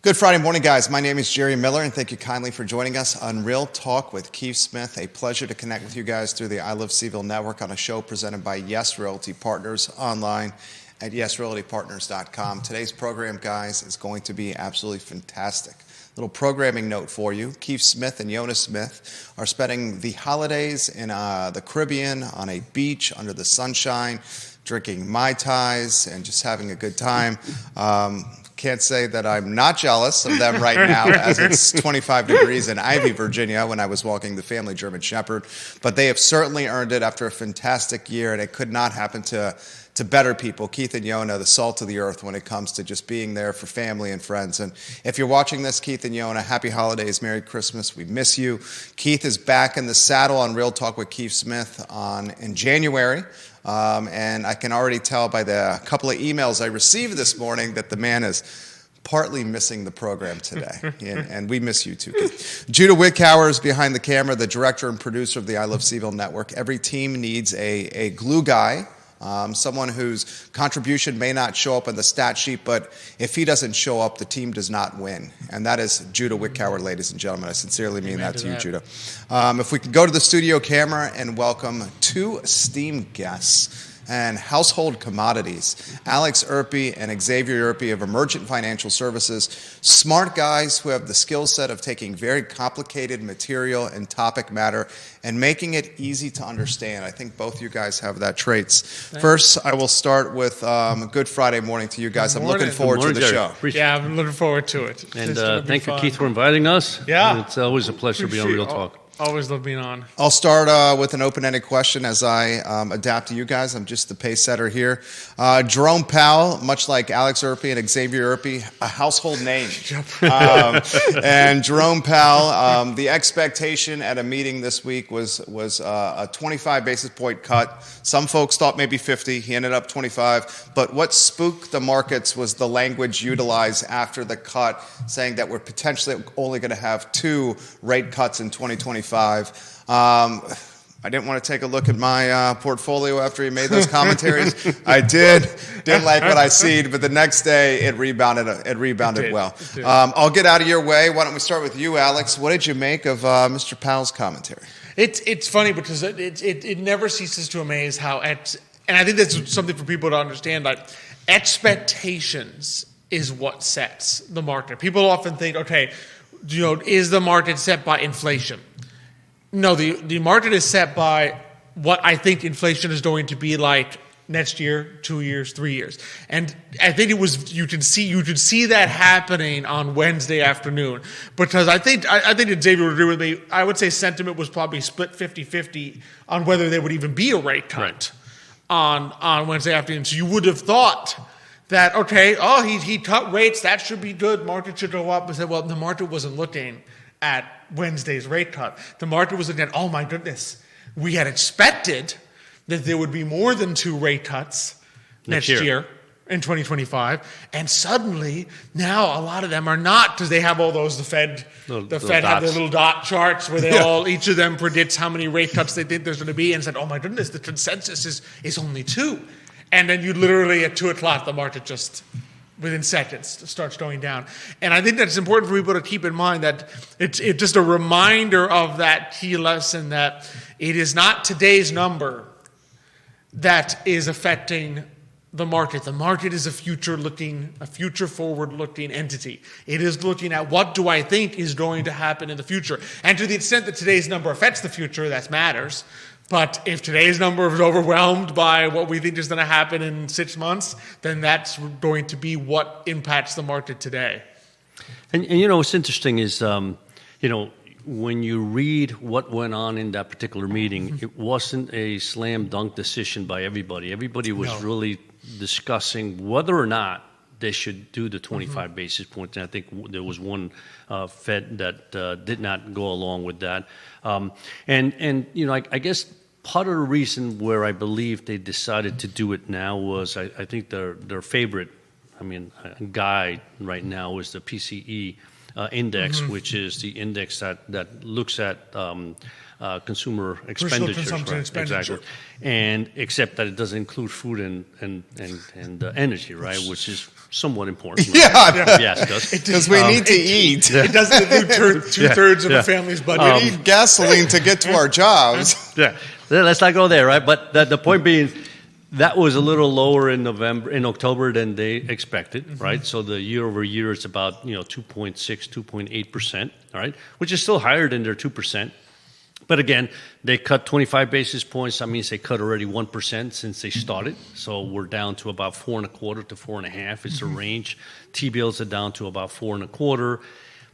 Good Friday morning, guys. My name is Jerry Miller, and thank you kindly for joining us on Real Talk with Keith Smith. A pleasure to connect with you guys through the I Love CVille Network on a show presented by Yes Realty Partners online at yesrealtypartners.com. Today's program, guys, is going to be absolutely fantastic. Little programming note for you. Keith Smith and Yonna Smith are spending the holidays in the Caribbean on a beach under the sunshine, drinking Mai Tais and just having a good time. Can't say that I'm not jealous of them right now, as it's 25 degrees in Ivy, Virginia, when I was walking the family German Shepherd. But they have certainly earned it after a fantastic year, and it could not happen to better people. Keith and Yonna, the salt of the earth when it comes to just being there for family and friends. And if you're watching this, Keith and Yonna, happy holidays, Merry Christmas. We miss you. Keith is back in the saddle on Real Talk with Keith Smith in January. And I can already tell by the couple of emails I received this morning that the man is partly missing the program today. And we miss you too, Keith. Judah Wickhauer is behind the camera, the director and producer of the I Love CVille Network. Every team needs a glue guy. Someone whose contribution may not show up on the stat sheet, but if he doesn't show up, the team does not win. And that is Judah Wickhauer, ladies and gentlemen. I sincerely mean that to you, Judah. If we could go to the studio camera and welcome two esteemed guests and household commodities, Alex Urpí and Xavier Urpí of Emergent Financial Services, smart guys who have the skill set of taking very complicated material and topic matter and making it easy to understand. I think both you guys have that traits. First, I will start with Good Friday morning to you guys. I'm looking forward to the show. Yeah, I'm looking forward to it. And thank you, Keith, for inviting us. Yeah. It's always a pleasure to be on Real Talk. Always love being on. I'll start with an open-ended question as I adapt to you guys. I'm just the pace setter here. Jerome Powell, much like Alex Urpí and Xavier Urpí, a household name. And Jerome Powell, the expectation at a meeting this week was a 25 basis point cut. Some folks thought maybe 50. He ended up 25. But what spooked the markets was the language utilized after the cut, saying that we're potentially only going to have 2 rate cuts in 2025. I didn't want to take a look at my portfolio after he made those commentaries. I didn't like what I see, but the next day it rebounded well. I'll get out of your way. Why don't we start with you, Alex? What did you make of Mr. Powell's commentary? It's funny because it never ceases to amaze how and I think that's something for people to understand. Like, expectations is what sets the market. People often think, okay, is the market set by inflation? No, the market is set by what I think inflation is going to be like next year, 2 years, 3 years. And I think you could see that happening on Wednesday afternoon, because I think that Xavier would agree with me. I would say sentiment was probably split 50-50 on whether there would even be a rate cut on Wednesday afternoon. So you would have thought that, okay, he cut rates, that should be good, market should go up. I said, well, the market wasn't looking at Wednesday's rate cut. The market was looking at, oh my goodness, we had expected that there would be more than 2 rate cuts next year in 2025, and suddenly now a lot of them are not, because they have all those, the Fed have their little dot charts where they each of them predicts how many rate cuts they think there's going to be, and said, oh my goodness, the consensus is only 2. And then you literally, at 2 o'clock, the market just, within seconds, starts going down. And I think that's important for people to keep in mind, that it's just a reminder of that key lesson, that it is not today's number that is affecting the market. The market is a future forward-looking entity. It is looking at, what do I think is going to happen in the future? And to the extent that today's number affects the future, that matters. But if today's number is overwhelmed by what we think is going to happen in 6 months, then that's going to be what impacts the market today. And what's interesting is, when you read what went on in that particular meeting, it wasn't a slam dunk decision by everybody. Everybody was really discussing whether or not they should do the 25 basis points. And I think there was one Fed that did not go along with that. I guess part of the reason where I believe they decided to do it now was I think their favorite, guy right now is the PCE index, which is the index that looks at consumer expenditures. Consumption expenditure. Exactly. And except that it doesn't include food and energy, right? Which is somewhat important. Yeah. Yes, it does. Because we need to eat. It doesn't include two-thirds of a family's budget. We need gasoline to get to our jobs. Yeah. Let's not go there, right? But the point being, that was a little lower in October than they expected, right? So the year over year is about 2.6, 2.8%, all right, which is still higher than their 2%. But again, they cut 25 basis points. That means they cut already 1% since they started. So we're down to about 4.25 to 4.5. It's a range. T-bills are down to about 4.25.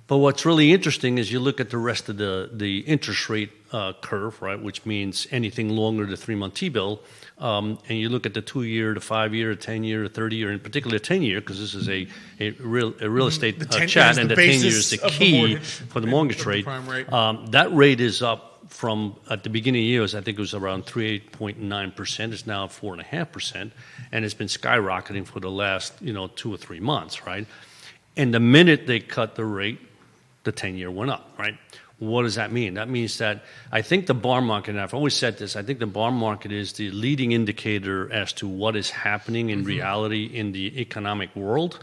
But what's really interesting is you look at the rest of the interest rate curve, right, which means anything longer than 3-month T-bill, and you look at the 2-year, the 5-year, the 10-year, the 30-year, in particular 10-year, because this is a real estate chat, and the 10-year is the key for the mortgage rate. That rate is up from, at the beginning of years, I think it was around 3.9%. It's now 4.5%, and it's been skyrocketing for the last 2 or 3 months, right? And the minute they cut the rate, the 10-year went up, right? What does that mean? That means that I think the bond market, and I've always said this, I think the bond market is the leading indicator as to what is happening in reality in the economic world.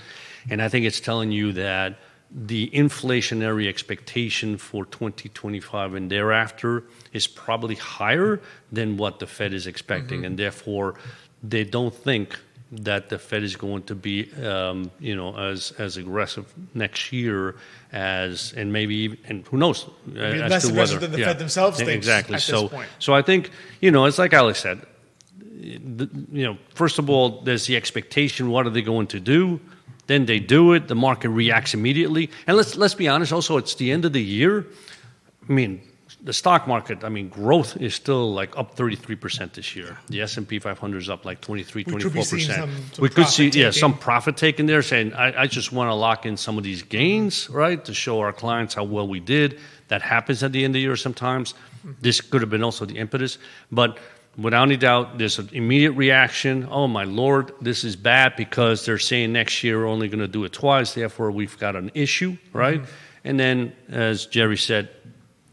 And I think it's telling you that the inflationary expectation for 2025 and thereafter is probably higher than what the Fed is expecting. And therefore, they don't think that the Fed is going to be, as aggressive next year as, and maybe even, and who knows, as less to aggressive whether than the Fed themselves thinks exactly. at this point. So I think, it's like Alex said. First of all, there's the expectation. What are they going to do? Then they do it. The market reacts immediately. And let's be honest. Also, it's the end of the year. I mean, the stock market, growth is still like up 33% this year. The S&P 500 is up like 23, 24%. We could see some profit taken there, saying, I just want to lock in some of these gains, right, to show our clients how well we did. That happens at the end of the year sometimes. This could have been also the impetus. But without any doubt, there's an immediate reaction. Oh, my Lord, this is bad because they're saying next year we're only going to do it twice. Therefore, we've got an issue, right? And then, as Jerry said,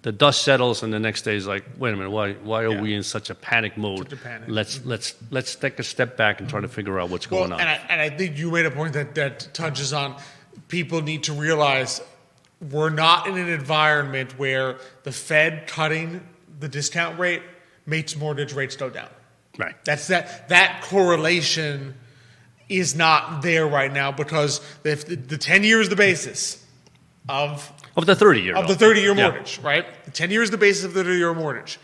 the dust settles, and the next day is like, wait a minute, why are we in such a panic mode? Let's take a step back and try to figure out what's going on. And I think you made a point that touches on people need to realize we're not in an environment where the Fed cutting the discount rate makes mortgage rates go down. Right. That correlation is not there right now, because if the 10-year is the basis of the 30-year. Of the 30-year mortgage, right? The 10-year is the basis of the 30-year mortgage.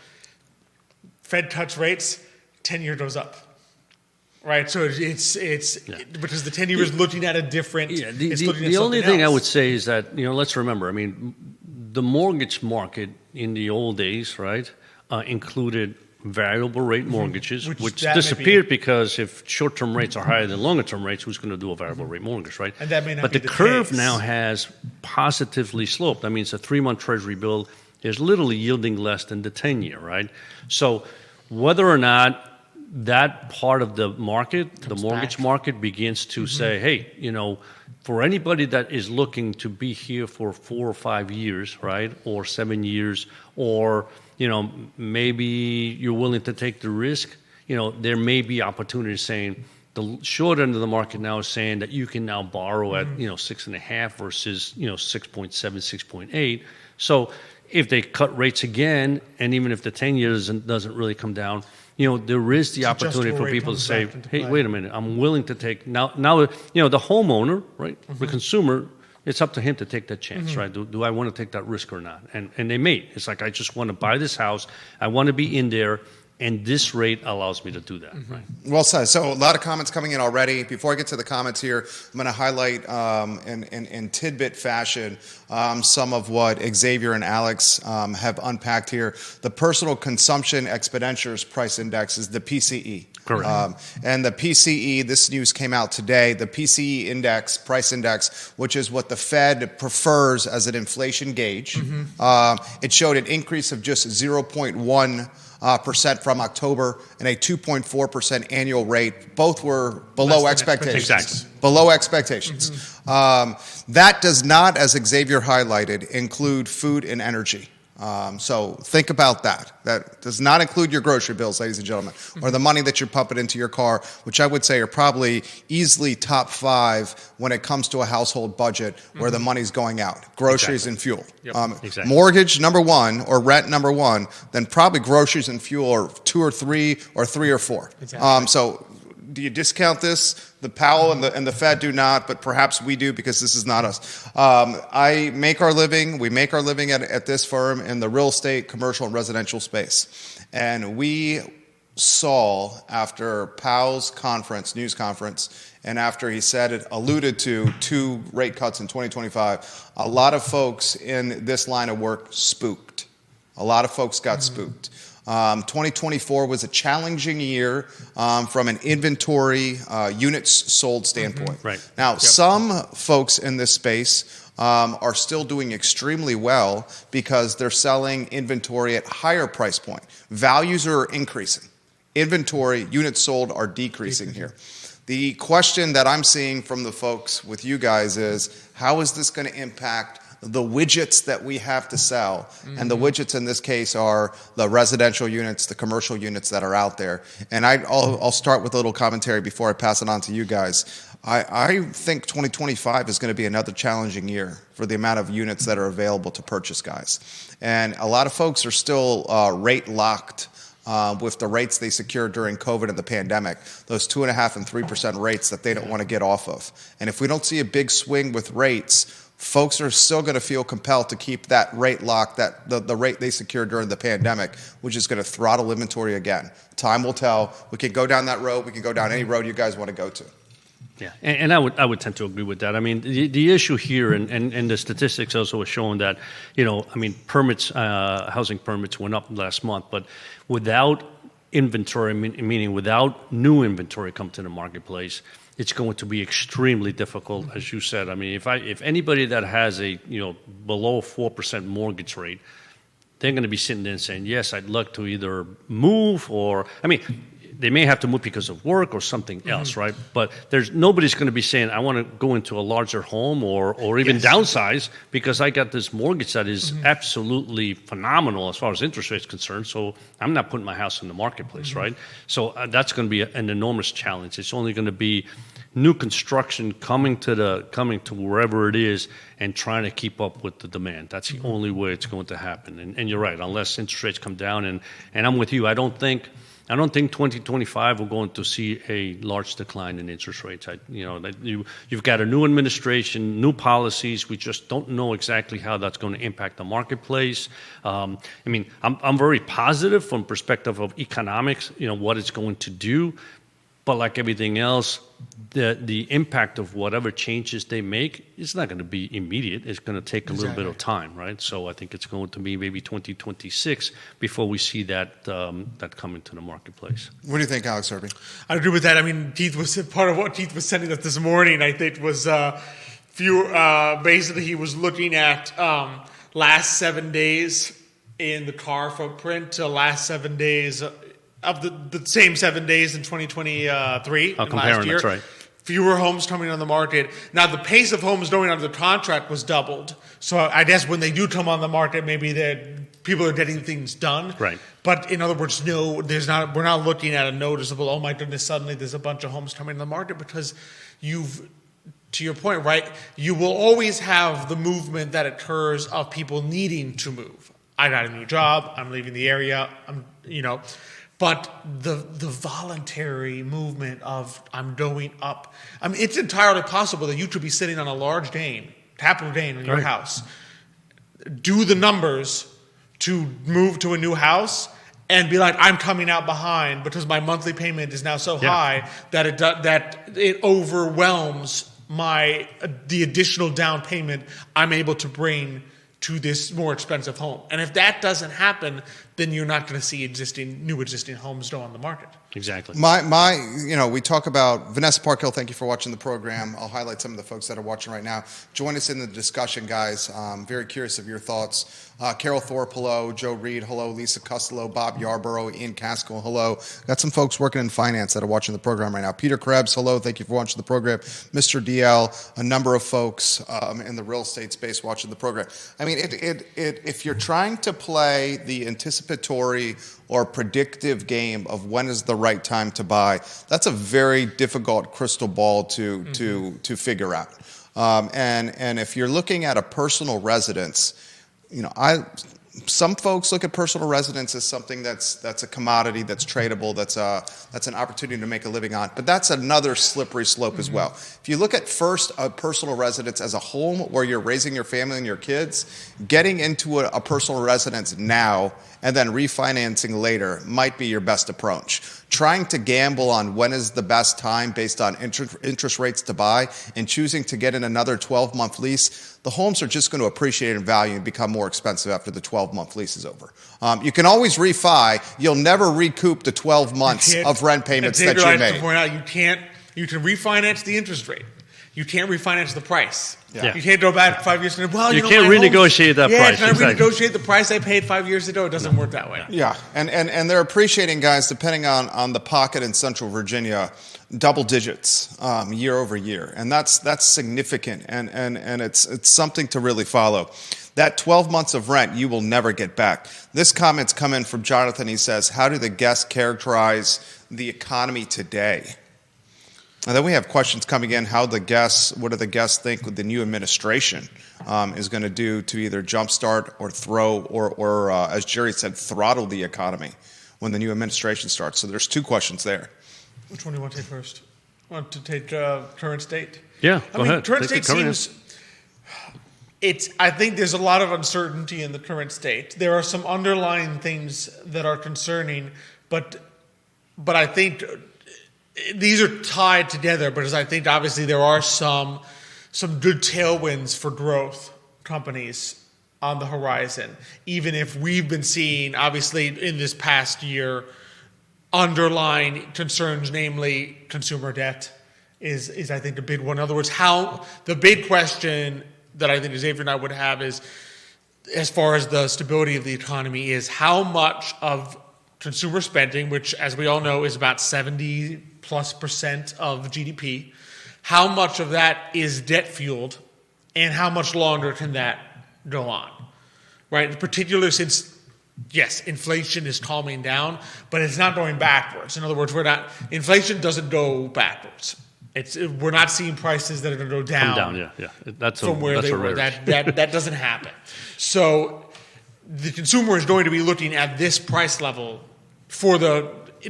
Fed cuts rates, 10-year goes up. Right? So it's because the 10-year is looking at a different... Yeah, the only thing I would say is that, let's remember, the mortgage market in the old days, right, included variable rate mortgages, which disappeared because if short-term rates are higher than longer-term rates, who's going to do a variable rate mortgage, right? And that may not but be the curve now has positively sloped. That means a 3-month Treasury bill is literally yielding less than the 10-year, right? So whether or not that part of the market, the mortgage market, begins to say, hey, for anybody that is looking to be here for 4 or 5 years, right, or 7 years, or maybe you're willing to take the risk, there may be opportunities saying the short end of the market now is saying that you can now borrow at 6.5 versus 6.7, 6.8. So if they cut rates again, and even if the 10 years doesn't really come down, there is the opportunity for people to say, hey, wait a minute, I'm willing to take now the homeowner, right, the consumer, it's up to him to take that chance, right? Do I want to take that risk or not? And they may. It's like, I just want to buy this house. I want to be in there. And this rate allows me to do that, right? Well said. So a lot of comments coming in already. Before I get to the comments here, I'm going to highlight in tidbit fashion some of what Xavier and Alex have unpacked here. The Personal Consumption Expenditures Price Index is the PCE. Correct. And the PCE, this news came out today, the PCE index, price index, which is what the Fed prefers as an inflation gauge, it showed an increase of just 0.1 percent from October and a 2.4% annual rate. Both were below expectations. Exactly. Below expectations. That does not, as Xavier highlighted, include food and energy. So think about that. That does not include your grocery bills, ladies and gentlemen, or the money that you're pumping into your car, which I would say are probably easily top 5 when it comes to a household budget where the money's going out. Groceries and fuel. Yep. Mortgage, number 1, or rent, number 1, then probably groceries and fuel are 2 or 3 or 3 or 4. Exactly. So do you discount this? The Powell and the Fed do not, but perhaps we do because this is not us. We make our living at this firm in the real estate, commercial, and residential space. And we saw after Powell's news conference, and after he alluded to 2 rate cuts in 2025, a lot of folks in this line of work spooked. A lot of folks got spooked. 2024 was a challenging year from an inventory units sold standpoint. Right. Now, some folks in this space are still doing extremely well because they're selling inventory at higher price point. Values are increasing. Inventory units sold are decreasing here. The question that I'm seeing from the folks with you guys is, how is this going to impact the widgets that we have to sell? And the widgets in this case are the residential units, the commercial units that are out there. And I'll start with a little commentary before I pass it on to you guys. I think 2025 is going to be another challenging year for the amount of units that are available to purchase, guys. And a lot of folks are still rate locked with the rates they secured during COVID and the pandemic, those 2.5% and 3% rates that they don't want to get off of. And if we don't see a big swing with rates, folks are still going to feel compelled to keep that rate locked, that the rate they secured during the pandemic, which is going to throttle inventory again. Time will tell. We can go down that road. We can go down any road you guys want to go to. Yeah, and I would tend to agree with that. I mean, the issue here, and the statistics also are showing that, permits, housing permits went up last month, but without inventory, meaning without new inventory come to the marketplace, it's going to be extremely difficult, as you said. I mean, if anybody that has a below 4% mortgage rate, they're going to be sitting there and saying, yes, I'd like to either move or, they may have to move because of work or something else, right? But nobody's going to be saying, I want to go into a larger home or even downsize because I got this mortgage that is absolutely phenomenal as far as interest rates concerned. So I'm not putting my house in the marketplace, right? So that's going to be an enormous challenge. It's only going to be new construction coming to wherever it is and trying to keep up with the demand. That's the only way it's going to happen. And you're right, unless interest rates come down. And I'm with you. I don't think 2025 we're going to see a large decline in interest rates. You've got a new administration, new policies. We just don't know exactly how that's going to impact the marketplace. I'm very positive from perspective of economics, what it's going to do. But like everything else, the impact of whatever changes they make is not going to be immediate. It's going to take a little bit of time, right? So I think it's going to be maybe 2026 before we see that come into the marketplace. What do you think, Alex Urpí? I agree with that. Part of what Keith was sending us this morning, I think, was basically he was looking at last 7 days in the car footprint to last 7 days of the same 7 days in 2023 last year. That's right. Fewer homes coming on the market. Now, the pace of homes going under the contract was doubled. So I guess when they do come on the market, maybe people are getting things done. Right. But in other words, no, we're not looking at a noticeable, oh my goodness, suddenly there's a bunch of homes coming on the market because to your point, right, you will always have the movement that occurs of people needing to move. I got a new job. I'm leaving the area. But the voluntary movement of I'm going up. It's entirely possible that you could be sitting on a large capital gain in your house. Do the numbers to move to a new house and be like, I'm coming out behind because my monthly payment is now so high that it overwhelms the additional down payment I'm able to bring to this more expensive home. And if that doesn't happen, then you're not going to see new existing homes go on the market. Exactly. We talk about Vanessa Parkhill. Thank you for watching the program. I'll highlight some of the folks that are watching right now. Join us in the discussion, guys. Very curious of your thoughts. Carol Thorpe, hello. Joe Reed, hello. Lisa Costello, Bob Yarborough, Ian Caskell, hello. Got some folks working in finance that are watching the program right now. Peter Krebs, hello. Thank you for watching the program. Mr. DL, a number of folks in the real estate space watching the program. I mean, if you're trying to play the anticipatory or predictive game of when is the right time to buy, that's a very difficult crystal ball to figure out. And if you're looking at a personal residence, some folks look at personal residence as something that's a commodity, that's tradable, that's an opportunity to make a living on. But that's another slippery slope as well. If you look at first a personal residence as a home where you're raising your family and your kids, getting into a personal residence now and then refinancing later might be your best approach. Trying to gamble on when is the best time based on interest rates to buy and choosing to get in another 12-month lease, the homes are just going to appreciate in value and become more expensive after the 12-month lease is over. You can always refi. You'll never recoup the 12 months of rent payments that you made. To point out, you can refinance the interest rate. You can't refinance the price. Yeah. You can't go back 5 years and you can't renegotiate that price. Can I exactly. renegotiate the price I paid 5 years ago? It doesn't work that way. Yeah, and they're appreciating, guys, depending on the pocket in Central Virginia, double digits year over year, and that's significant, and it's something to really follow. That 12 months of rent you will never get back. This comment's come in from Jonathan. He says, "How do the guests characterize the economy today?" And then we have questions coming in. What do the guests think the new administration is going to do to either jumpstart or throw or as Jerry said, throttle the economy when the new administration starts? So there's two questions there. Which one do you want to take first? Want to take current state? Yeah, go ahead. Current state seems... I think there's a lot of uncertainty in the current state. There are some underlying things that are concerning, but I think... These are tied together because I think obviously there are some good tailwinds for growth companies on the horizon, even if we've been seeing, obviously, in this past year, underlying concerns, namely consumer debt is I think, a big one. In other words, the big question that I think Xavier and I would have is, as far as the stability of the economy, is how much of consumer spending, which, as we all know, is about 70+% of GDP, how much of that is debt fueled, and how much longer can that go on, right? In particular, since yes, inflation is calming down, but it's not going backwards. In other words, inflation doesn't go backwards. We're not seeing prices that are going to go down. Come down, yeah. That's from where they were. That doesn't happen. So the consumer is going to be looking at this price level for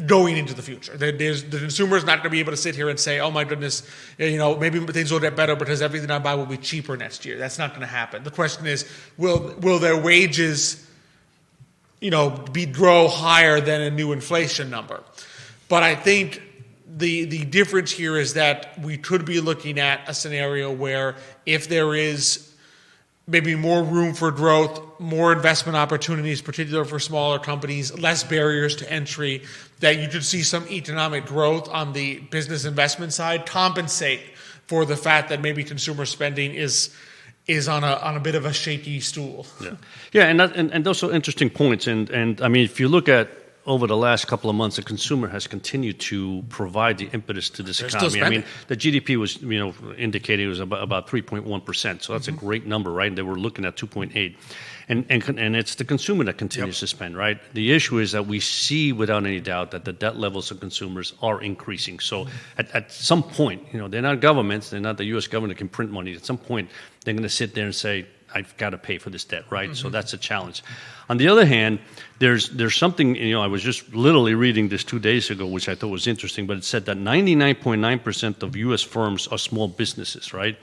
going into the future. The consumer is not going to be able to sit here and say, "Oh my goodness, maybe things will get better because everything I buy will be cheaper next year." That's not going to happen. The question is, will their wages, grow higher than a new inflation number? But I think the difference here is that we could be looking at a scenario where if there is maybe more room for growth, more investment opportunities, particularly for smaller companies, less barriers to entry, that you could see some economic growth on the business investment side compensate for the fact that maybe consumer spending is on a bit of a shaky stool. Yeah, and those are interesting points. And I mean, if you look at over the last couple of months, the consumer has continued to provide the impetus to this economy. I mean, the GDP was, indicated it was about 3.1%. So that's a great number, right? And they were looking at 2.8. And it's the consumer that continues to spend, right? The issue is that we see without any doubt that the debt levels of consumers are increasing. So at some point, they're not governments, they're not the U.S. government that can print money. At some point, they're going to sit there and say, I've got to pay for this debt, right? So that's a challenge. On the other hand, there's something, I was just literally reading this 2 days ago, which I thought was interesting, but it said that 99.9% of U.S. firms are small businesses, right?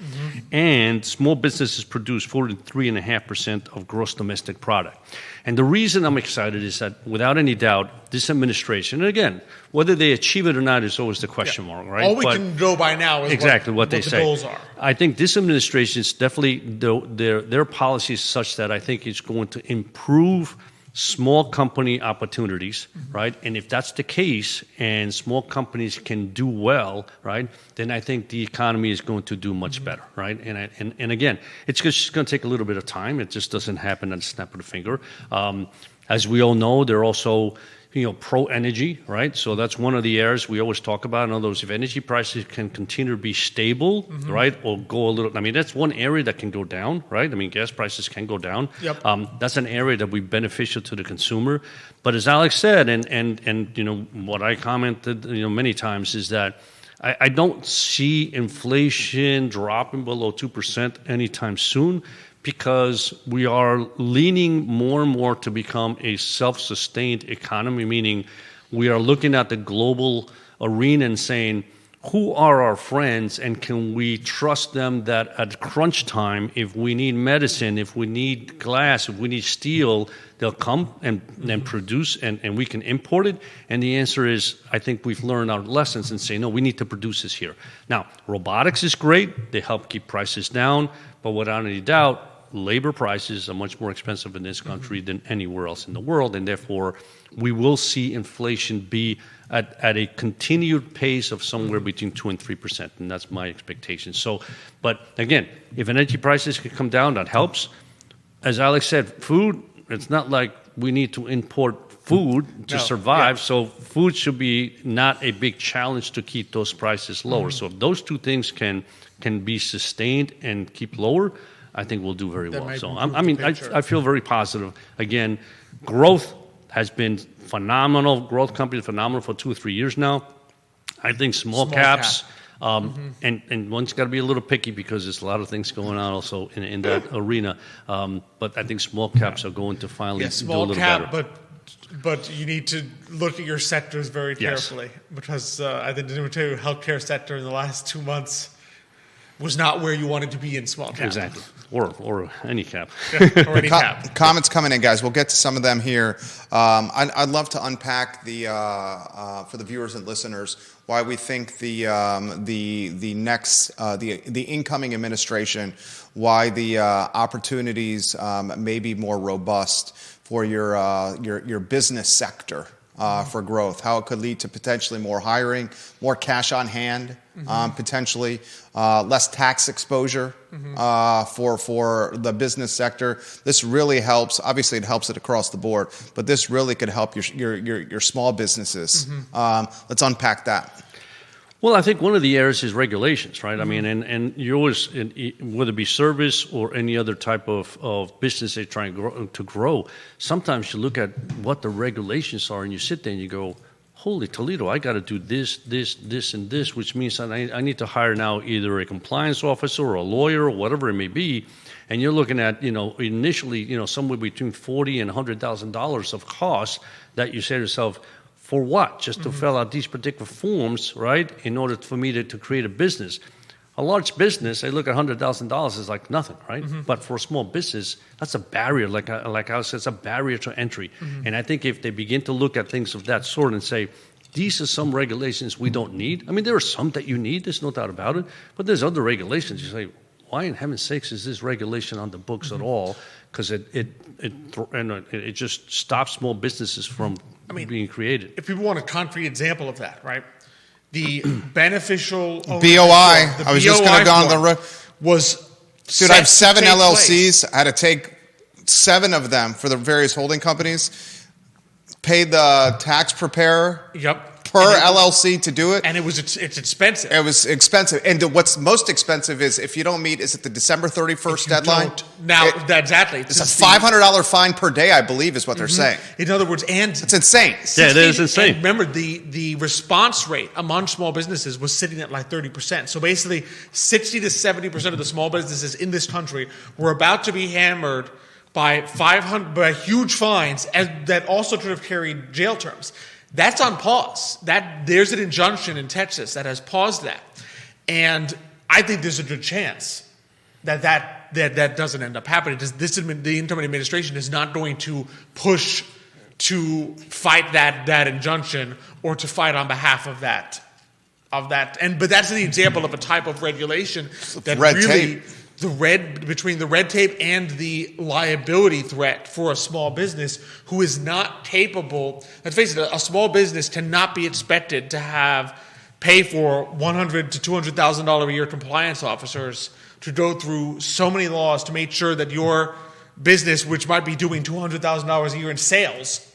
And small businesses produce 43.5% of gross domestic product. And the reason I'm excited is that, without any doubt, this administration, and again, whether they achieve it or not is always the question mark, right? All we can go by now is exactly what they the say. goals are. I think this administration is definitely, their policy is such that I think it's going to improve small company opportunities, right? And if that's the case and small companies can do well, right, then I think the economy is going to do much better, right? And again, it's just going to take a little bit of time. It just doesn't happen at a snap of the finger. As we all know, they're also pro-energy, right? So that's one of the areas we always talk about. In other words, if energy prices can continue to be stable, right, or go a little, I mean, that's one area that can go down, right? I mean, gas prices can go down. Yep. That's an area that will be beneficial to the consumer. But as Alex said, and what I commented, many times is that I don't see inflation dropping below 2% anytime soon, because we are leaning more and more to become a self-sustained economy, meaning we are looking at the global arena and saying, who are our friends, and can we trust them that at crunch time, if we need medicine, if we need glass, if we need steel, they'll come and produce, and we can import it? And the answer is, I think we've learned our lessons and say, no, we need to produce this here. Now, robotics is great. They help keep prices down, but without any doubt, labor prices are much more expensive in this country than anywhere else in the world, and therefore we will see inflation be at a continued pace of somewhere between 2 and 3%, and that's my expectation. So, but again, if energy prices can come down, that helps. As Alex said, food, it's not like we need to import food to survive, so food should be not a big challenge to keep those prices lower. So if those two things can be sustained and keep lower, I think we'll do very well. So I feel very positive. Again, growth has been phenomenal. Growth companies phenomenal for 2 or 3 years now. I think small caps, and one's got to be a little picky because there's a lot of things going on also in that arena. But I think small caps are going to finally do a little better. But you need to look at your sectors very carefully, because I think the healthcare sector in the last 2 months was not where you wanted to be in small cap. Exactly. Or any cap. Or any cap. Comments coming in, guys. We'll get to some of them here. I'd love to unpack for the viewers and listeners why we think the incoming administration, why the opportunities may be more robust for your business sector. For growth, how it could lead to potentially more hiring, more cash on hand, potentially less tax exposure for the business sector. This really helps. Obviously, it helps it across the board, but this really could help your small businesses. Let's unpack that. Well, I think one of the areas is regulations, right? I mean, and you always, whether it be service or any other type of business they're trying to grow, sometimes you look at what the regulations are and you sit there and you go, holy Toledo, I got to do this, and this, which means that I need to hire now either a compliance officer or a lawyer or whatever it may be. And you're looking at, initially, somewhere between $40,000 and $100,000 of costs that you say to yourself, for what? Just to fill out these particular forms, right, in order for me to create a business. A large business, I look at $100,000 is like nothing, right? But for a small business, that's a barrier. Like I said, it's a barrier to entry. And I think if they begin to look at things of that sort and say, these are some regulations we don't need. I mean, there are some that you need. There's no doubt about it. But there's other regulations. You say, why in heaven's sakes is this regulation on the books at all? Because it just stops small businesses from being created. If people want a concrete example of that, right? The beneficial BOI. I was just going to go on the road. Dude, I have 7 LLCs. I had to take 7 of them for the various holding companies. Paid the tax preparer. Per LLC to do it. And it's expensive. It was expensive. And what's most expensive is if you don't meet, is it the December 31st deadline? Exactly. It's a $500 fine per day, I believe, is what they're saying. In other words, it's insane. Yeah, it is insane. And remember, the response rate among small businesses was sitting at like 30%. So basically, 60 to 70% of the small businesses in this country were about to be hammered by huge fines, that also could have carried jail terms. That's on pause. There's an injunction in Texas that has paused that, and I think there's a good chance that doesn't end up happening. The incoming administration is not going to push to fight that injunction or to fight on behalf of that. But that's the example of a type of regulation that red really tape. between the red tape and the liability threat for a small business who is not capable. Let's face it, a small business cannot be expected to pay for $100,000 to $200,000 a year compliance officers to go through so many laws to make sure that your business, which might be doing $200,000 a year in sales,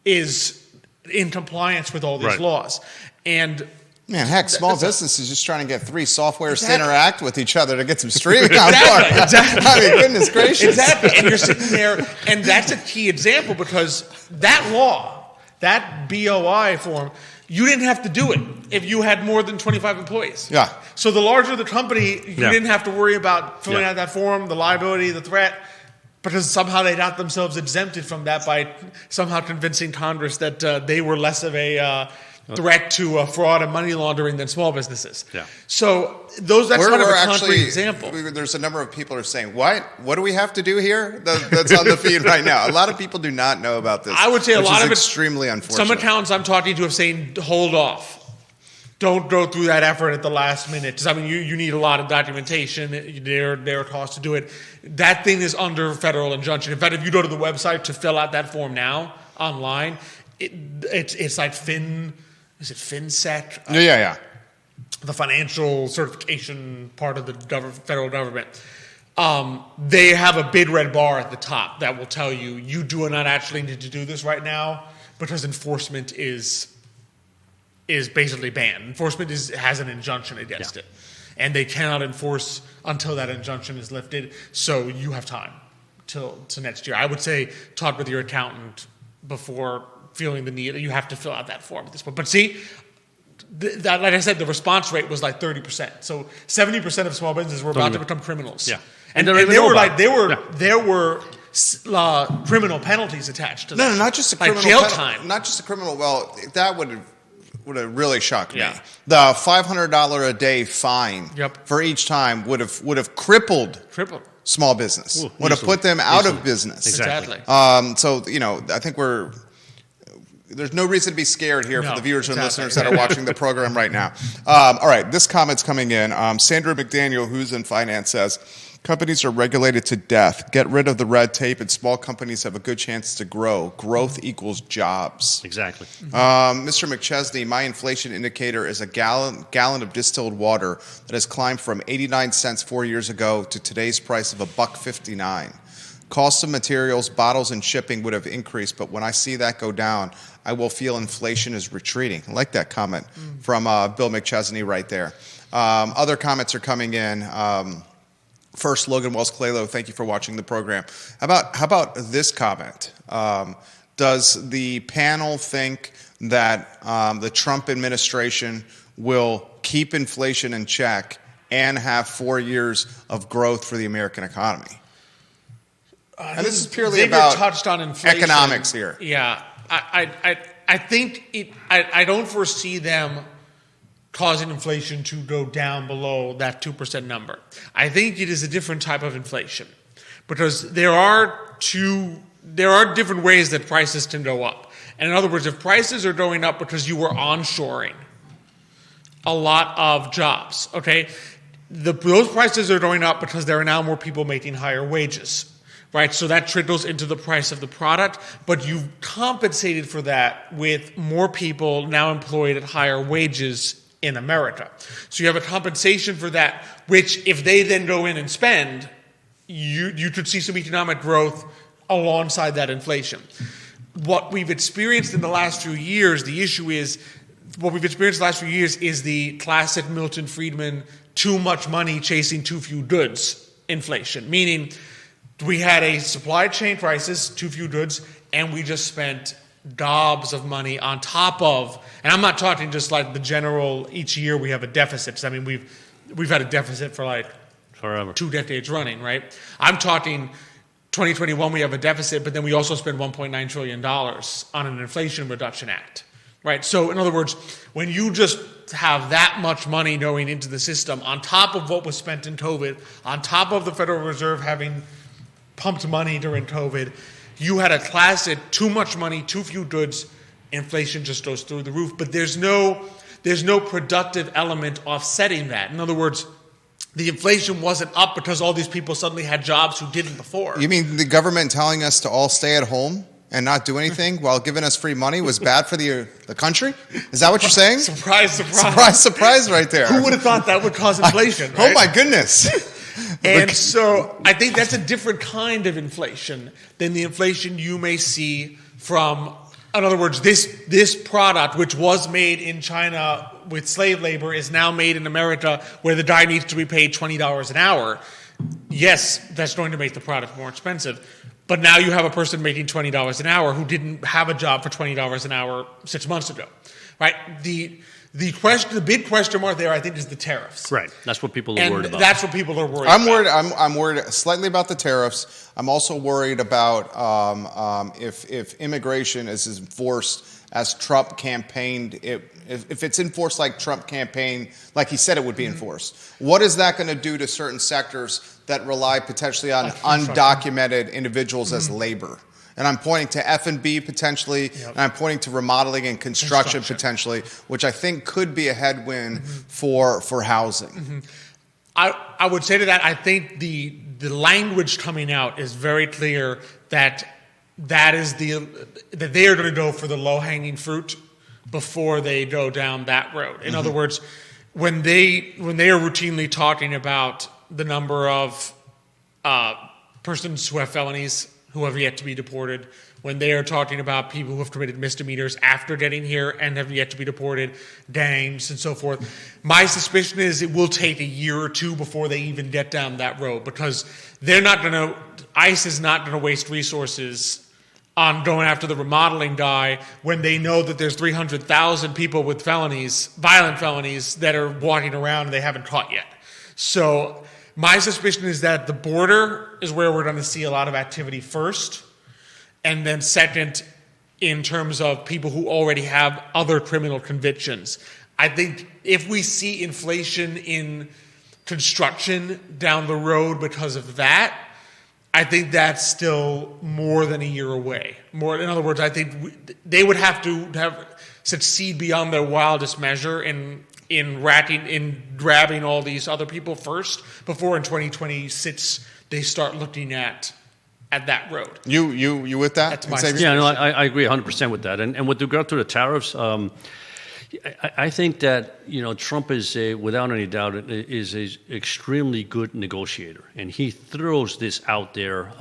is in compliance with all these laws. And man, heck, small business is just trying to get 3 softwares to interact with each other to get some streaming on board. Exactly. I mean, goodness gracious. Exactly. And you're sitting there, and that's a key example because that law, that BOI form, you didn't have to do it if you had more than 25 employees. Yeah. So the larger the company, you didn't have to worry about filling out that form, the liability, the threat, because somehow they got themselves exempted from that by somehow convincing Congress that they were less of a threat to fraud and money laundering than small businesses. Yeah. So that's kind of a concrete example. There's a number of people who are saying, what do we have to do here? That's on the feed right now. A lot of people do not know about this. I would say a lot of it's extremely unfortunate. Some accountants I'm talking to have saying, hold off. Don't go through that effort at the last minute. Because, I mean, you need a lot of documentation. There are costs to do it. That thing is under federal injunction. In fact, if you go to the website to fill out that form now online, it's like Is it FinSec? Yeah. The financial certification part of the federal government. They have a big red bar at the top that will tell you do not actually need to do this right now because enforcement is basically banned. Enforcement has an injunction against it. And they cannot enforce until that injunction is lifted. So you have time till next year. I would say talk with your accountant before feeling the need. You have to fill out that form at this point. But see, like I said, the response rate was like 30%. So 70% of small businesses were about to become criminals. Yeah, and there were criminal penalties attached to that. No, not just a criminal jail time. Not just a criminal. Well, that would have really shocked me. Yeah. The $500 a day fine for each time would have crippled small business. Would have put them out of business. Exactly. So I think there's no reason to be scared here for the viewers and listeners that are watching the program right now. All right, this comment's coming in. Sandra McDaniel, who's in finance, says, companies are regulated to death. Get rid of the red tape and small companies have a good chance to grow. Growth equals jobs. Exactly. Mr. McChesney, my inflation indicator is a gallon of distilled water that has climbed from 89 cents 4 years ago to today's price of $1.59. Cost of materials, bottles, and shipping would have increased, but when I see that go down, I will feel inflation is retreating. I like that comment from Bill McChesney right there. Other comments are coming in. First, Logan Wells-Clalo, thank you for watching the program. How about this comment? Does the panel think that the Trump administration will keep inflation in check and have 4 years of growth for the American economy? And this is purely Xavier about touched on inflation. economics here. Yeah, I think I don't foresee them causing inflation to go down below that 2% number. I think it is a different type of inflation because there are different ways that prices can go up. And in other words, if prices are going up because you were onshoring a lot of jobs, okay, those prices are going up because there are now more people making higher wages. Right, so that trickles into the price of the product, but you've compensated for that with more people now employed at higher wages in America. So you have a compensation for that, which if they then go in and spend, you could see some economic growth alongside that inflation. What we've experienced in the last few years, is the classic Milton Friedman, too much money chasing too few goods inflation, meaning we had a supply chain crisis, too few goods, and we just spent gobs of money on top of, and I'm not talking just like the general, each year we have a deficit. I mean, we've had a deficit for like forever, 2 decades running, right? I'm talking 2021 we have a deficit, but then we also spend $1.9 trillion on an Inflation Reduction Act, right? So in other words, when you just have that much money going into the system on top of what was spent in COVID, on top of the Federal Reserve having pumped money during COVID, you had a classic too much money, too few goods, inflation just goes through the roof. But there's no productive element offsetting that. In other words, the inflation wasn't up because all these people suddenly had jobs who didn't before. You mean the government telling us to all stay at home and not do anything while giving us free money was bad for the country? Is that what you're saying? Surprise, surprise. Surprise, surprise right there. Who would have thought that would cause inflation, right? Oh, my goodness. And so I think that's a different kind of inflation than the inflation you may see from, in other words, this product, which was made in China with slave labor, is now made in America where the guy needs to be paid $20 an hour. Yes, that's going to make the product more expensive. But now you have a person making $20 an hour who didn't have a job for $20 an hour 6 months ago, right? The big question mark there, I think, is the tariffs. Right. That's what people are worried about. That's what people are worried about. I'm worried slightly about the tariffs. I'm also worried about if immigration is enforced as Trump campaigned. If it's enforced like Trump campaigned, like he said it would be enforced, what is that going to do to certain sectors that rely potentially on undocumented individuals as labor? And I'm pointing to F&B potentially, and I'm pointing to remodeling and construction potentially, which I think could be a headwind for housing. I would say to that, I think the language coming out is very clear that they are going to go for the low-hanging fruit before they go down that road. In other words, when they are routinely talking about the number of persons who have felonies who have yet to be deported, when they are talking about people who have committed misdemeanors after getting here and have yet to be deported, gangs and so forth, my suspicion is it will take a year or two before they even get down that road, because ICE is not going to waste resources on going after the remodeling guy when they know that there's 300,000 people with felonies, violent felonies, that are walking around and they haven't caught yet. So my suspicion is that the border is where we're going to see a lot of activity first, and then second, in terms of people who already have other criminal convictions. I think if we see inflation in construction down the road because of that, I think that's still more than a year away. In other words, I think they would have to succeed beyond their wildest measure in grabbing all these other people first before in 2026 they start looking at that road. You with that? That's my Xavier? Yeah, no, I agree 100% with that. And with regard to the tariffs, I think that Trump is without any doubt is an extremely good negotiator, and he throws this out there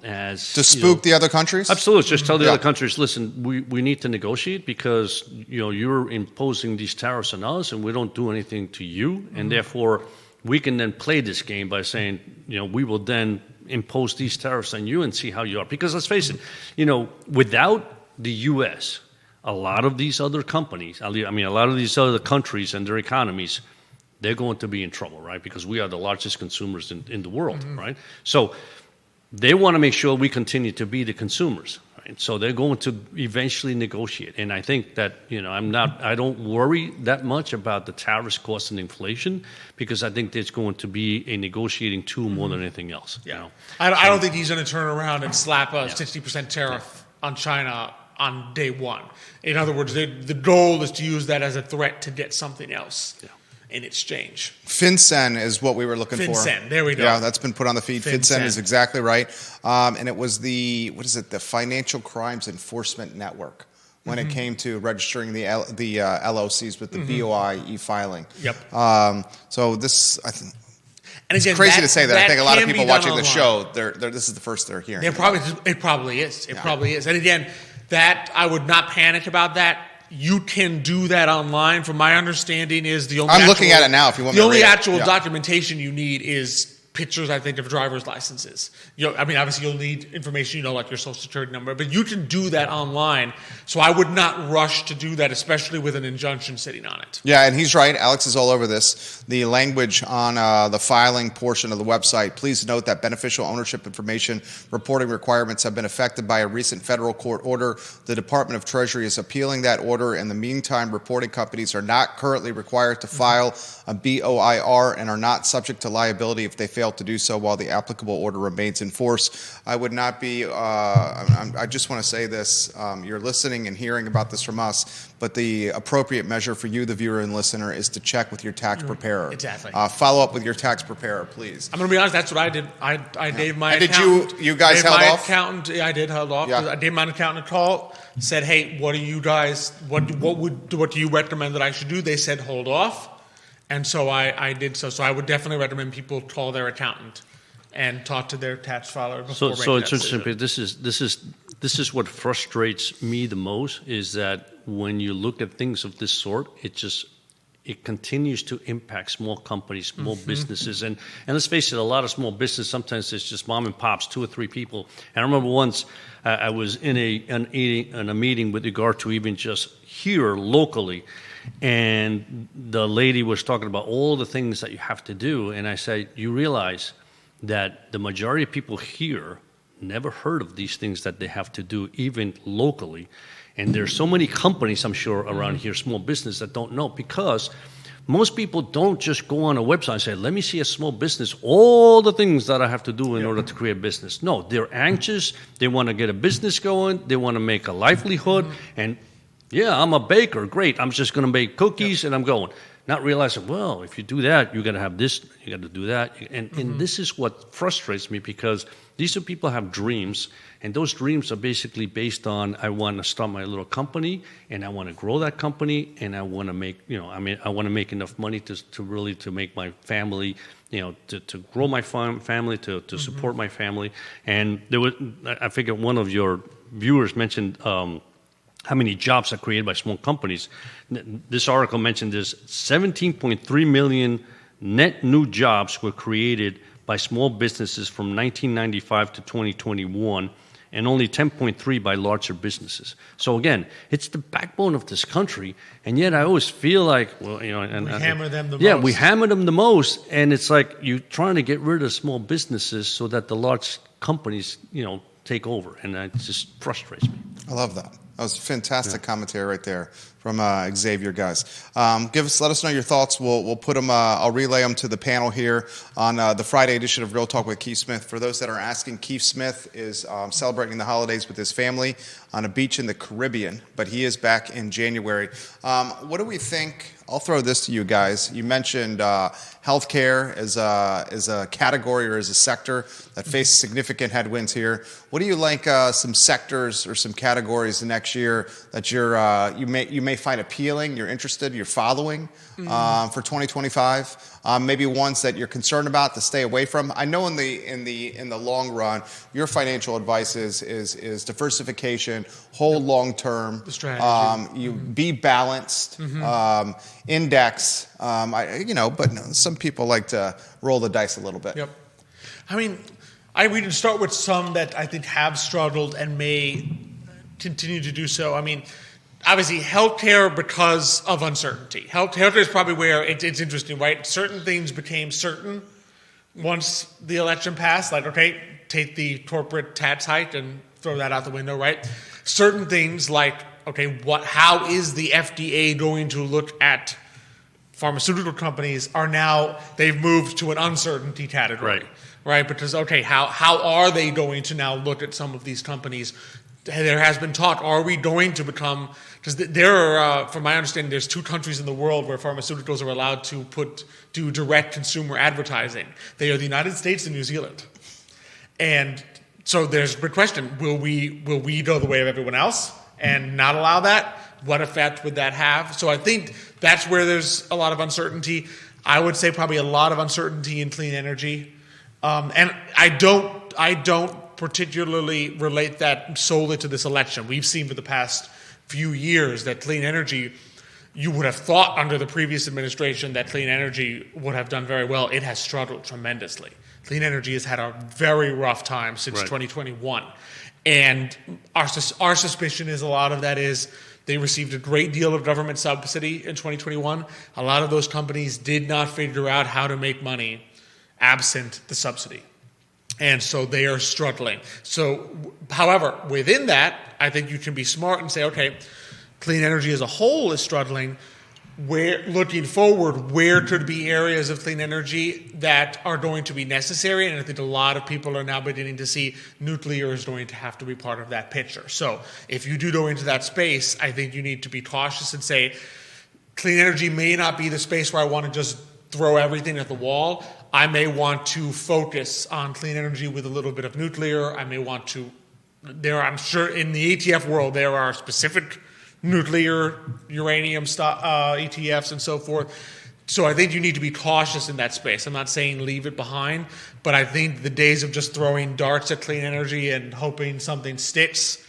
as to spook the other countries. Absolutely, just tell the other countries, listen, we need to negotiate because you're imposing these tariffs on us, and we don't do anything to you, and therefore we can then play this game by saying we will then impose these tariffs on you and see how you are. Because let's face it, without the U.S., a lot of these other companies, a lot of these other countries and their economies, they're going to be in trouble, right? Because we are the largest consumers in the world, right? So they want to make sure we continue to be the consumers, right? So they're going to eventually negotiate. And I think that, I don't worry that much about the tariffs causing inflation, because I think there's going to be a negotiating tool more than anything else. Yeah. I don't think he's going to turn around and slap a 60% tariff on China on day one. In other words, the goal is to use that as a threat to get something else in exchange. FinCEN is what we were looking for. FinCEN, there we go. Yeah, that's been put on the feed. FinCEN is exactly right. And it was the Financial Crimes Enforcement Network when it came to registering the LOCs with the BOI e-filing. Yep. So this, I think, and again, it's crazy to say that. I think a lot of people watching the show, this is the first they're hearing. It probably is. It probably is. And again, that I would not panic about that. You can do that online. From my understanding, is the only. I'm looking at it now. If you want, the only actual documentation you need is pictures, I think, of driver's licenses. Obviously you'll need information, like your social security number, but you can do that online. So I would not rush to do that, especially with an injunction sitting on it. Yeah, and he's right. Alex is all over this. The language on the filing portion of the website. Please note that beneficial ownership information reporting requirements have been affected by a recent federal court order. The Department of Treasury is appealing that order. In the meantime, reporting companies are not currently required to file a BOIR and are not subject to liability if they fail failed to do so while the applicable order remains in force. I would not be, I just want to say this, you're listening and hearing about this from us, but the appropriate measure for you, the viewer and listener, is to check with your tax preparer. Exactly. Follow up with your tax preparer, please. I'm going to be honest, that's what I did. I gave my And accountant. did you guys gave held my off? Accountant, yeah, I did held off. Yeah. I gave my accountant a call, said, hey, what do you guys, what do you recommend that I should do? They said hold off. And so I did so. So I would definitely recommend people call their accountant and talk to their tax filer before making So that it's decision. interesting. This is what frustrates me the most, is that when you look at things of this sort, it continues to impact small companies, small businesses, and let's face it, a lot of small business sometimes it's just mom and pops, 2 or 3 people. And I remember once I was in a meeting with regard to even just here locally. And the lady was talking about all the things that you have to do. And I said, you realize that the majority of people here never heard of these things that they have to do, even locally. And there's so many companies, I'm sure, around here, small business, that don't know, because most people don't just go on a website and say, let me see a small business, all the things that I have to do in order to create a business. No, they're anxious. They want to get a business going. They want to make a livelihood. And yeah, I'm a baker. Great. I'm just going to make cookies and I'm going. Not realizing, well, if you do that, you got to have this, you got to do that. And this is what frustrates me, because these are people have dreams, and those dreams are basically based on, I want to start my little company, and I want to grow that company, and I want to make, I want to make enough money to really to make my family, to grow my family, to support my family. And there was, I figure one of your viewers mentioned, how many jobs are created by small companies. This article mentioned there's 17.3 million net new jobs were created by small businesses from 1995 to 2021, and only 10.3 by larger businesses. So again, it's the backbone of this country, and yet I always feel like, well, and we hammer them the most. Yeah, we hammer them the most, and it's like you're trying to get rid of small businesses so that the large companies, take over, and it just frustrates me. I love that. That was fantastic commentary right there from Xavier, guys. Let us know your thoughts. We'll put them. I'll relay them to the panel here on the Friday edition of Real Talk with Keith Smith. For those that are asking, Keith Smith is celebrating the holidays with his family on a beach in the Caribbean, but he is back in January. What do we think? I'll throw this to you guys. You mentioned healthcare as a category or as a sector that faces significant headwinds here. What do you like? Some sectors or some categories next year that you may find appealing, you're interested, you're following for 2025. Maybe ones that you're concerned about to stay away from. I know in the long run, your financial advice is diversification, hold long term. The strategy. You be balanced. Index. But some people like to roll the dice a little bit. Yep. I mean, we can start with some that I think have struggled and may continue to do so. I mean, obviously, healthcare because of uncertainty. Healthcare is probably where it's interesting, right? Certain things became certain once the election passed. Like, okay, take the corporate tax hike and throw that out the window, right? Certain things like, okay, how is the FDA going to look at pharmaceutical companies they've moved to an uncertainty category, right? Because, okay, how are they going to now look at some of these companies? There has been talk, are we going to become, because there are, from my understanding, there's 2 countries in the world where pharmaceuticals are allowed to do direct consumer advertising. They are the United States and New Zealand. And so there's a big question, will we go the way of everyone else and not allow that? What effect would that have? So I think that's where there's a lot of uncertainty. I would say probably a lot of uncertainty in clean energy. And I don't particularly relate that solely to this election. We've seen for the past few years that clean energy, you would have thought under the previous administration that clean energy would have done very well. It has struggled tremendously. Clean energy has had a very rough time since 2021. And our suspicion is a lot of that is they received a great deal of government subsidy in 2021. A lot of those companies did not figure out how to make money absent the subsidy. And so they are struggling. So, however, within that, I think you can be smart and say, okay, clean energy as a whole is struggling. where, looking forward, where could be areas of clean energy that are going to be necessary. And I think a lot of people are now beginning to see nuclear is going to have to be part of that picture. So if you do go into that space, I think you need to be cautious and say, clean energy may not be the space where I want to just throw everything at the wall. I may want to focus on clean energy with a little bit of nuclear. I may want to, I'm sure in the ETF world, there are specific nuclear, uranium ETFs and so forth. So I think you need to be cautious in that space. I'm not saying leave it behind, but I think the days of just throwing darts at clean energy and hoping something sticks,